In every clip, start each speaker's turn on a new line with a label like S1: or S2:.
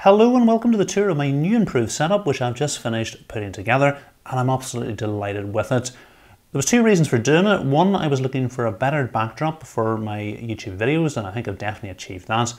S1: Hello and welcome to the tour of my new improved setup which I've just finished putting together, and I'm absolutely delighted with it. There was two reasons for doing it. One, I was looking for a better backdrop for my YouTube videos, and I think I've definitely achieved that.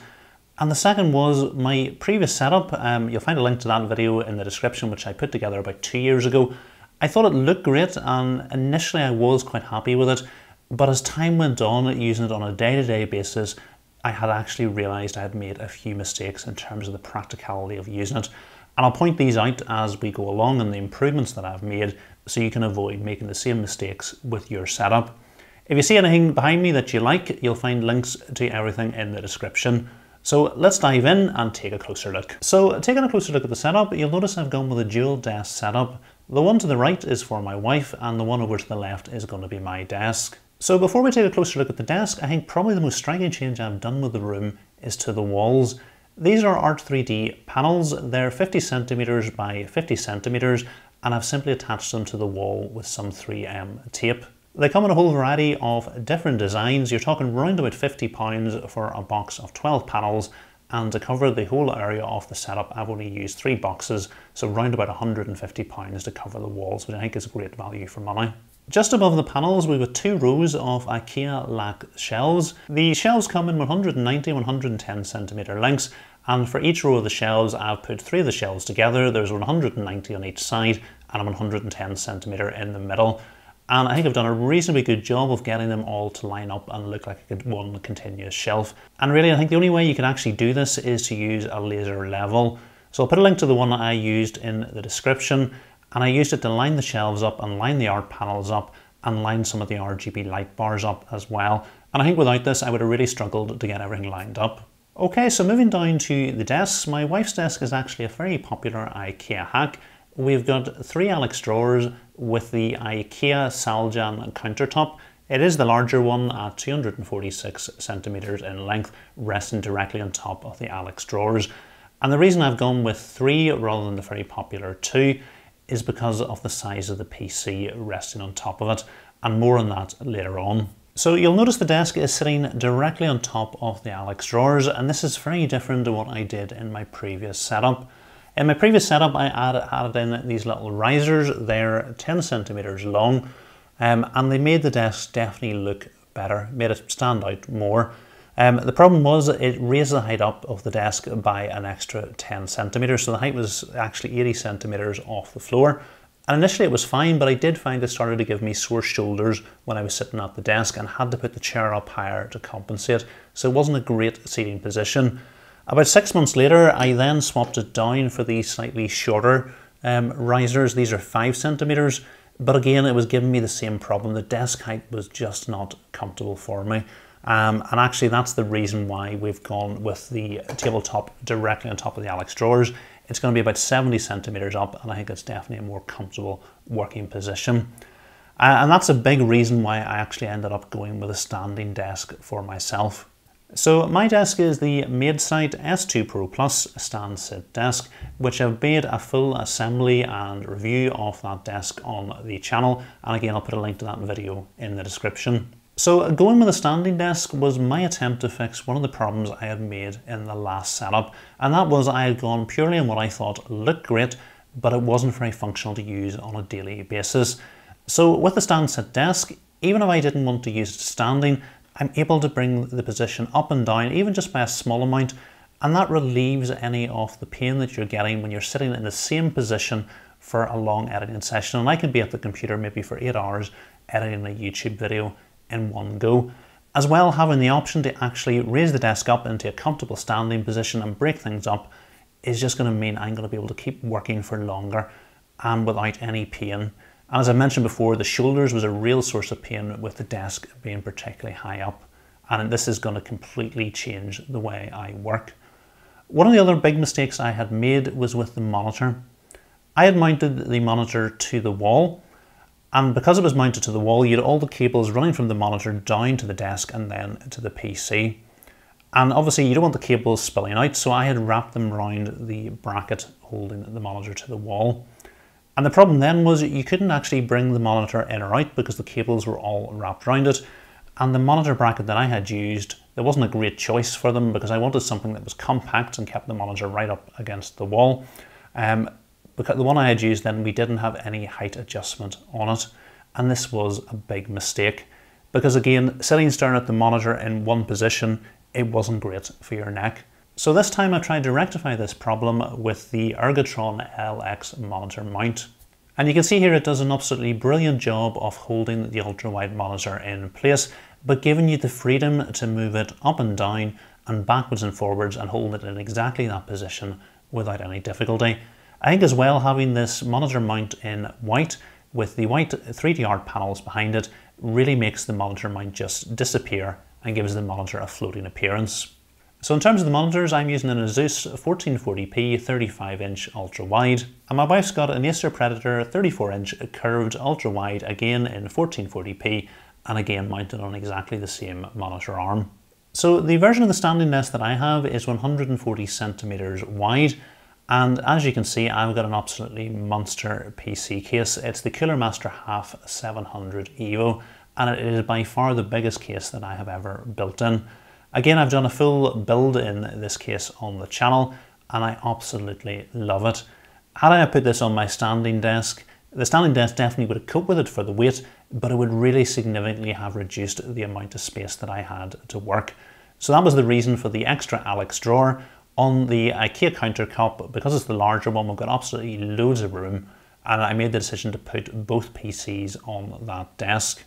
S1: And the second was my previous setup. You'll find a link to that video in the description, which I put together about 2 years ago. I thought it looked great, and initially I was quite happy with it, but as time went on, using it on a day-to-day basis, I had actually realised I had made a few mistakes in terms of the practicality of using it. And I'll point these out as we go along and the improvements that I've made so you can avoid making the same mistakes with your setup. If you see anything behind me that you like, you'll find links to everything in the description. So let's dive in and take a closer look. So taking a closer look at the setup, you'll notice I've gone with a dual desk setup. The one to the right is for my wife and the one over to the left is going to be my desk. So before we take a closer look at the desk, I think probably the most striking change I've done with the room is to the walls. These are Art 3D panels. They're 50 centimeters by 50 centimeters, and I've simply attached them to the wall with some 3M tape. They come in a whole variety of different designs. You're talking around about £50 for a box of 12 panels, and to cover the whole area of the setup, I've only used 3 boxes, so around about £150 to cover the walls, which I think is great value for money. Just above the panels, we've got 2 rows of Ikea LX shelves. The shelves come in 190 and 110 centimeter lengths, and for each row of the shelves, I've put 3 of the shelves together. There's 190 on each side and a 110 centimeter in the middle. And I think I've done a reasonably good job of getting them all to line up and look like one continuous shelf. And really, I think the only way you can actually do this is to use a laser level. So I'll put a link to the one that I used in the description. And I used it to line the shelves up and line the art panels up and line some of the RGB light bars up as well. And I think without this, I would have really struggled to get everything lined up. Okay, so moving down to the desks, my wife's desk is actually a very popular IKEA hack. We've got 3 LX drawers with the Ikea SÄLJAN countertop. It is the larger one at 246 centimeters in length, resting directly on top of the LX drawers. And the reason I've gone with 3 rather than the very popular 2 is because of the size of the PC resting on top of it, and more on that later on. So you'll notice the desk is sitting directly on top of the LX drawers, and this is very different to what I did in my previous setup. In my previous setup, I added in these little risers. They're 10 centimeters long, and they made the desk definitely look better, made it stand out more. The problem was it raised the height up of the desk by an extra 10 centimeters, so the height was actually 80 centimeters off the floor. And initially it was fine, but I did find it started to give me sore shoulders when I was sitting at the desk and had to put the chair up higher to compensate, so it wasn't a great seating position. About 6 months later, I then swapped it down for these slightly shorter risers. These are 5 centimeters, but again, it was giving me the same problem. The desk height was just not comfortable for me. And actually that's the reason why we've gone with the tabletop directly on top of the LX drawers. It's going to be about 70 centimeters up, and I think it's definitely a more comfortable working position. And that's a big reason why I actually ended up going with a standing desk for myself. So my desk is the Maidesite S2 Pro Plus stand sit desk, which I've made a full assembly and review of that desk on the channel. And again, I'll put a link to that video in the description. So going with a standing desk was my attempt to fix one of the problems I had made in the last setup, and that was I had gone purely on what I thought looked great, but it wasn't very functional to use on a daily basis. So with the stand sit desk, even if I didn't want to use it standing, I'm able to bring the position up and down even just by a small amount, and that relieves any of the pain that you're getting when you're sitting in the same position for a long editing session. And I could be at the computer maybe for 8 hours editing a YouTube video in one go. As well, having the option to actually raise the desk up into a comfortable standing position and break things up is just going to mean I'm going to be able to keep working for longer and without any pain. And as I mentioned before, the shoulders was a real source of pain with the desk being particularly high up, and this is going to completely change the way I work. One of the other big mistakes I had made was with the monitor. I had mounted the monitor to the wall, and because it was mounted to the wall, you had all the cables running from the monitor down to the desk and then to the PC. And obviously you don't want the cables spilling out, so I had wrapped them around the bracket holding the monitor to the wall. And the problem then was you couldn't actually bring the monitor in or out because the cables were all wrapped around it. And the monitor bracket that I had used there wasn't a great choice for them because I wanted something that was compact and kept the monitor right up against the wall. Because the one I had used then, we didn't have any height adjustment on it, and this was a big mistake because again, sitting staring at the monitor in one position, it wasn't great for your neck. So this time I tried to rectify this problem with the Ergotron LX monitor mount. And you can see here it does an absolutely brilliant job of holding the ultra-wide monitor in place, but giving you the freedom to move it up and down and backwards and forwards and hold it in exactly that position without any difficulty. I think as well, having this monitor mount in white with the white 3D art panels behind it really makes the monitor mount just disappear and gives the monitor a floating appearance. So in terms of the monitors, I'm using an ASUS 1440p 35-inch ultra-wide, and my wife's got an Acer Predator 34-inch curved ultra-wide, again in 1440p, and again mounted on exactly the same monitor arm. So the version of the standing desk that I have is 140 centimeters wide, and as you can see, I've got an absolutely monster PC case. It's the Cooler Master Half 700 Evo, and it is by far the biggest case that I have ever built in. Again, I've done a full build in this case on the channel, and I absolutely love it. Had I put this on my standing desk, the standing desk definitely would have coped with it for the weight, but it would really significantly have reduced the amount of space that I had to work. So that was the reason for the extra Alex drawer. On the Ikea countertop, because it's the larger one, we've got absolutely loads of room, and I made the decision to put both PCs on that desk.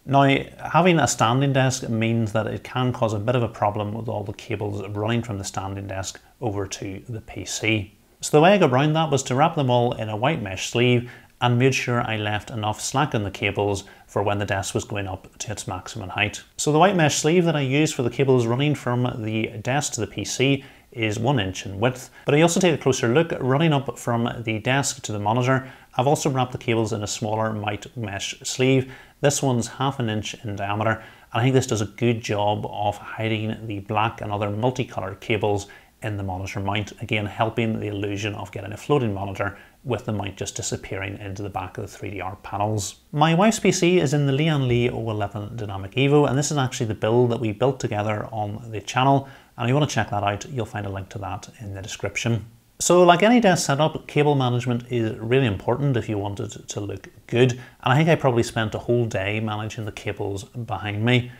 S1: Now, having a standing desk means that it can cause a bit of a problem with all the cables running from the standing desk over to the PC. So the way I got around that was to wrap them all in a white mesh sleeve and made sure I left enough slack in the cables for when the desk was going up to its maximum height. So the white mesh sleeve that I used for the cables running from the desk to the PC is 1 inch in width, but I also take a closer look running up from the desk to the monitor. I've also wrapped the cables in a smaller white mesh sleeve. This one's 1/2 inch in diameter, and I think this does a good job of hiding the black and other multicolored cables in the monitor mount, again helping the illusion of getting a floating monitor with the mount just disappearing into the back of the 3D art panels. My wife's PC is in the Lian Li 011 Dynamic Evo, and this is actually the build that we built together on the channel, and if you want to check that out, you'll find a link to that in the description. So like any desk setup, cable management is really important if you want it to look good, and I think I probably spent a whole day managing the cables behind me.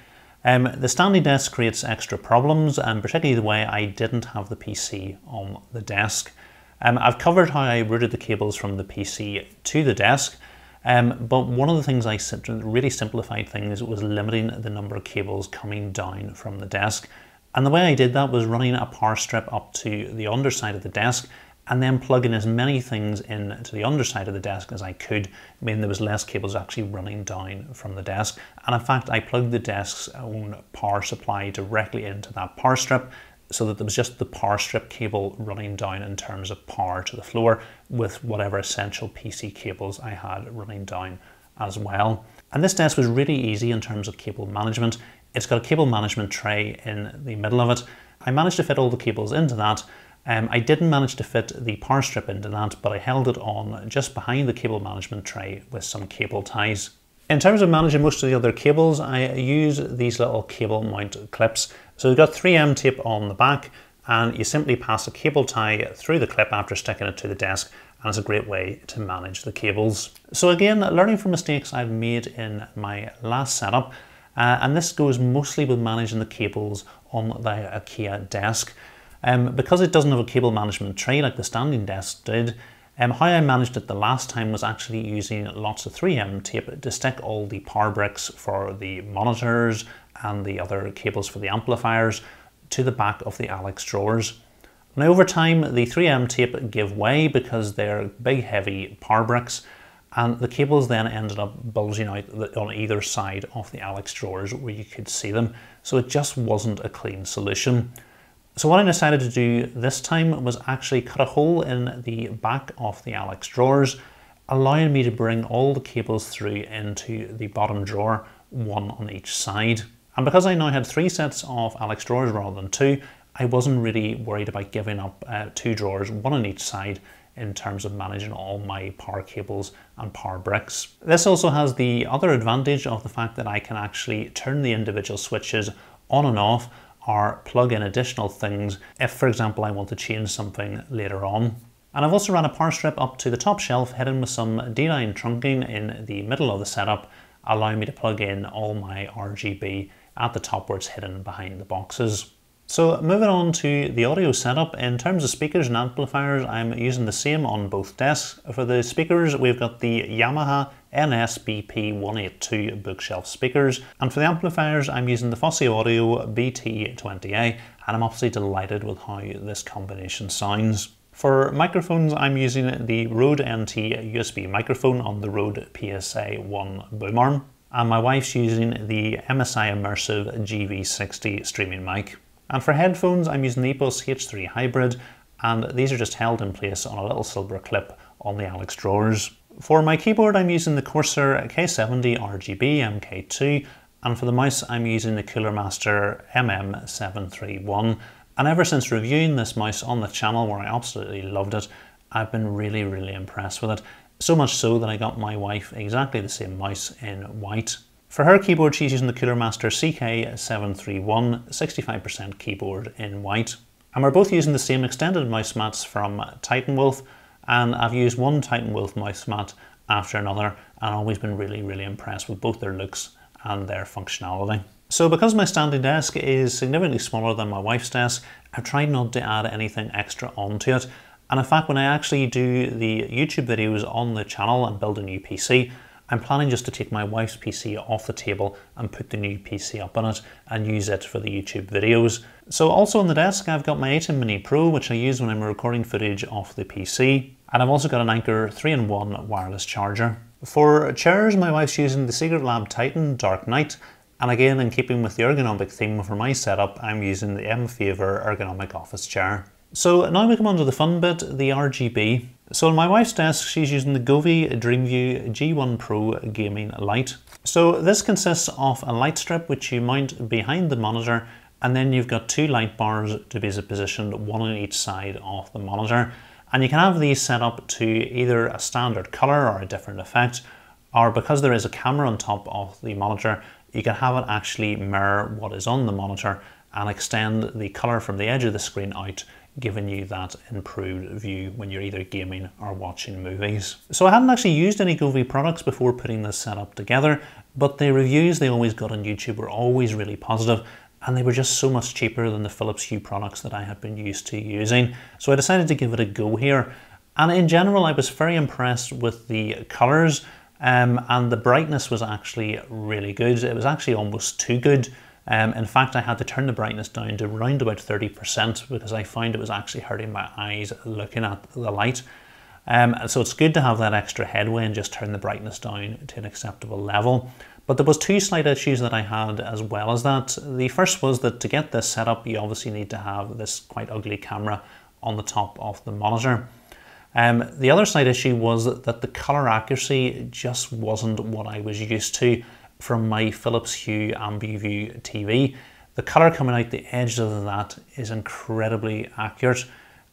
S1: The standing desk creates extra problems, and particularly the way I didn't have the PC on the desk. I've covered how I routed the cables from the PC to the desk, but one of the things I really simplified things was limiting the number of cables coming down from the desk. And the way I did that was running a power strip up to the underside of the desk and then plugging as many things into the underside of the desk as I could, meaning there was less cables actually running down from the desk. And in fact, I plugged the desk's own power supply directly into that power strip so that there was just the power strip cable running down in terms of power to the floor with whatever essential PC cables I had running down as well. And this desk was really easy in terms of cable management. It's got a cable management tray in the middle of it. I managed to fit all the cables into that. I didn't manage to fit the power strip into that, but I held it on just behind the cable management tray with some cable ties. In terms of managing most of the other cables, I use these little cable mount clips. So we've got 3M tape on the back, and you simply pass a cable tie through the clip after sticking it to the desk, and it's a great way to manage the cables. So again, learning from mistakes I've made in my last setup, and this goes mostly with managing the cables on the Ikea desk. Because it doesn't have a cable management tray like the standing desk did, how I managed it the last time was actually using lots of 3M tape to stick all the power bricks for the monitors and the other cables for the amplifiers to the back of the Alex drawers. Now over time, the 3M tape gave way because they're big heavy power bricks, and the cables then ended up bulging out on either side of the Alex drawers where you could see them, so it just wasn't a clean solution. So what I decided to do this time was actually cut a hole in the back of the Alex drawers, allowing me to bring all the cables through into the bottom drawer, one on each side. And because I now had 3 sets of Alex drawers rather than 2, I wasn't really worried about giving up 2 drawers, one on each side, in terms of managing all my power cables and power bricks. This also has the other advantage of the fact that I can actually turn the individual switches on and off or plug in additional things if, for example, I want to change something later on. And I've also ran a power strip up to the top shelf hidden with some D-line trunking in the middle of the setup, allowing me to plug in all my RGB at the top where it's hidden behind the boxes. So moving on to the audio setup, in terms of speakers and amplifiers, I'm using the same on both desks. For the speakers, we've got the Yamaha NS-BP182 bookshelf speakers, and for the amplifiers, I'm using the Fosi Audio BT20A, and I'm obviously delighted with how this combination sounds. For microphones, I'm using the Rode NT USB microphone on the Rode PSA-1 boom arm, and my wife's using the MSI Immersive GV60 streaming mic. And for headphones, I'm using the EPOS H3 Hybrid, and these are just held in place on a little silver clip on the LX drawers. For my keyboard, I'm using the Corsair K70 RGB MK.2, and for the mouse, I'm using the Cooler Master MM731. And ever since reviewing this mouse on the channel, where I absolutely loved it, I've been really impressed with it. So much so that I got my wife exactly the same mouse in white. For her keyboard, she's using the Cooler Master CK731 65% keyboard in white. And we're both using the same extended mouse mats from TITANWOLF, and I've used one TITANWOLF mouse mat after another, and I've always been really impressed with both their looks and their functionality. So because my standing desk is significantly smaller than my wife's desk, I've tried not to add anything extra onto it. And in fact, when I actually do the YouTube videos on the channel and build a new PC, I'm planning just to take my wife's PC off the table and put the new PC up on it and use it for the YouTube videos. So also on the desk, I've got my Atem Mini Pro, which I use when I'm recording footage off the PC. And I've also got an Anker 3-in-1 wireless charger. For chairs, my wife's using the Secretlab Titan Dark Knight. And again, in keeping with the ergonomic theme for my setup, I'm using the M-Favor ergonomic office chair. So now we come on to the fun bit, the RGB. So on my wife's desk, she's using the Govee DreamView G1 Pro Gaming Light. So this consists of a light strip which you mount behind the monitor, and then you've got two light bars to be positioned, one on each side of the monitor. And you can have these set up to either a standard color or a different effect, or because there is a camera on top of the monitor, you can have it actually mirror what is on the monitor and extend the color from the edge of the screen out, giving you that improved view when you're either gaming or watching movies. So I hadn't actually used any Govee products before putting this setup together, but the reviews they always got on YouTube were always really positive, and they were just so much cheaper than the Philips Hue products that I had been used to using. So I decided to give it a go here. And in general, I was very impressed with the colors, and the brightness was actually really good. It was actually almost too good. In fact, I had to turn the brightness down to around about 30% because I found it was actually hurting my eyes looking at the light. So it's good to have that extra headway and just turn the brightness down to an acceptable level. But there was two slight issues that I had as well as that. The first was that to get this set up, you obviously need to have this quite ugly camera on the top of the monitor. The other slight issue was that the color accuracy just wasn't what I was used to from my Philips Hue AmbiView TV. The color coming out the edge of that is incredibly accurate,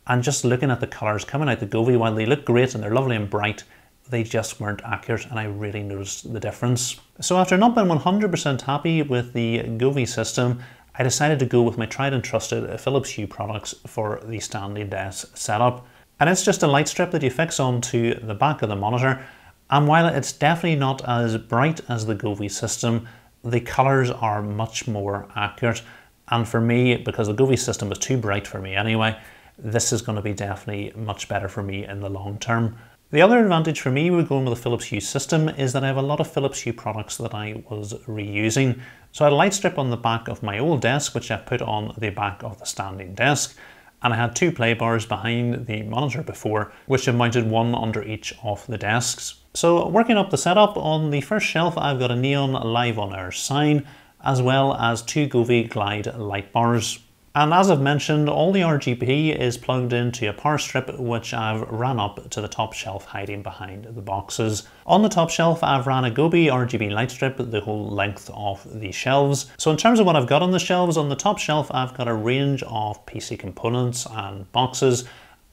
S1: and just looking at the colors coming out the Govee, while they look great and they're lovely and bright, they just weren't accurate, and I really noticed the difference. So after not being 100% happy with the Govee system, I decided to go with my tried and trusted Philips Hue products for the standing desk setup. And it's just a light strip that you fix onto the back of the monitor. And while it's definitely not as bright as the Govee system, the colors are much more accurate. And for me, because the Govee system is too bright for me anyway, this is going to be definitely much better for me in the long term. The other advantage for me with going with the Philips Hue system is that I have a lot of Philips Hue products that I was reusing. So I had a light strip on the back of my old desk, which I put on the back of the standing desk. And I had two play bars behind the monitor before, which have mounted one under each of the desks. So working up the setup, on the first shelf I've got a neon Live on Air sign, as well as two Govee Glide light bars. And as I've mentioned, all the RGB is plugged into a power strip which I've ran up to the top shelf hiding behind the boxes. On the top shelf I've ran a Govee RGB light strip the whole length of the shelves. So in terms of what I've got on the shelves, on the top shelf I've got a range of PC components and boxes,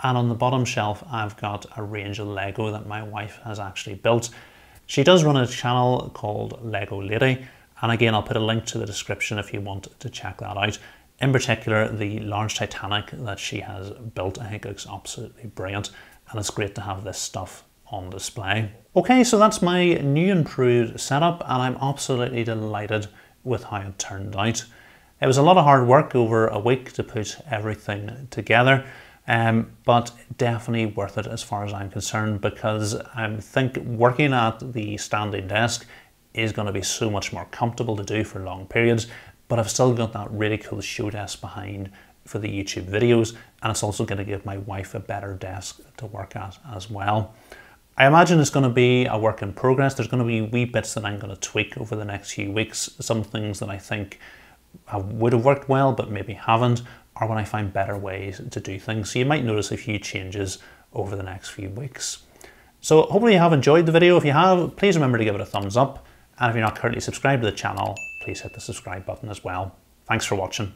S1: and on the bottom shelf I've got a range of Lego that my wife has actually built. She does run a channel called Lego Lady, And again, I'll put a link to the description if you want to check that out. In particular, the large Titanic that she has built, I think looks absolutely brilliant, and it's great to have this stuff on display. Okay, so that's my new improved setup, and I'm absolutely delighted with how it turned out. It was a lot of hard work over a week to put everything together, but definitely worth it as far as I'm concerned, because I think working at the standing desk is going to be so much more comfortable to do for long periods, but I've still got that really cool show desk behind for the YouTube videos, and it's also going to give my wife a better desk to work at as well. I imagine it's going to be a work in progress. There's going to be wee bits that I'm going to tweak over the next few weeks, some things that I think would have worked well but maybe haven't, or when I find better ways to do things. So you might notice a few changes over the next few weeks. So hopefully you have enjoyed the video. If you have, please remember to give it a thumbs up. And if you're not currently subscribed to the channel, please hit the subscribe button as well. Thanks for watching.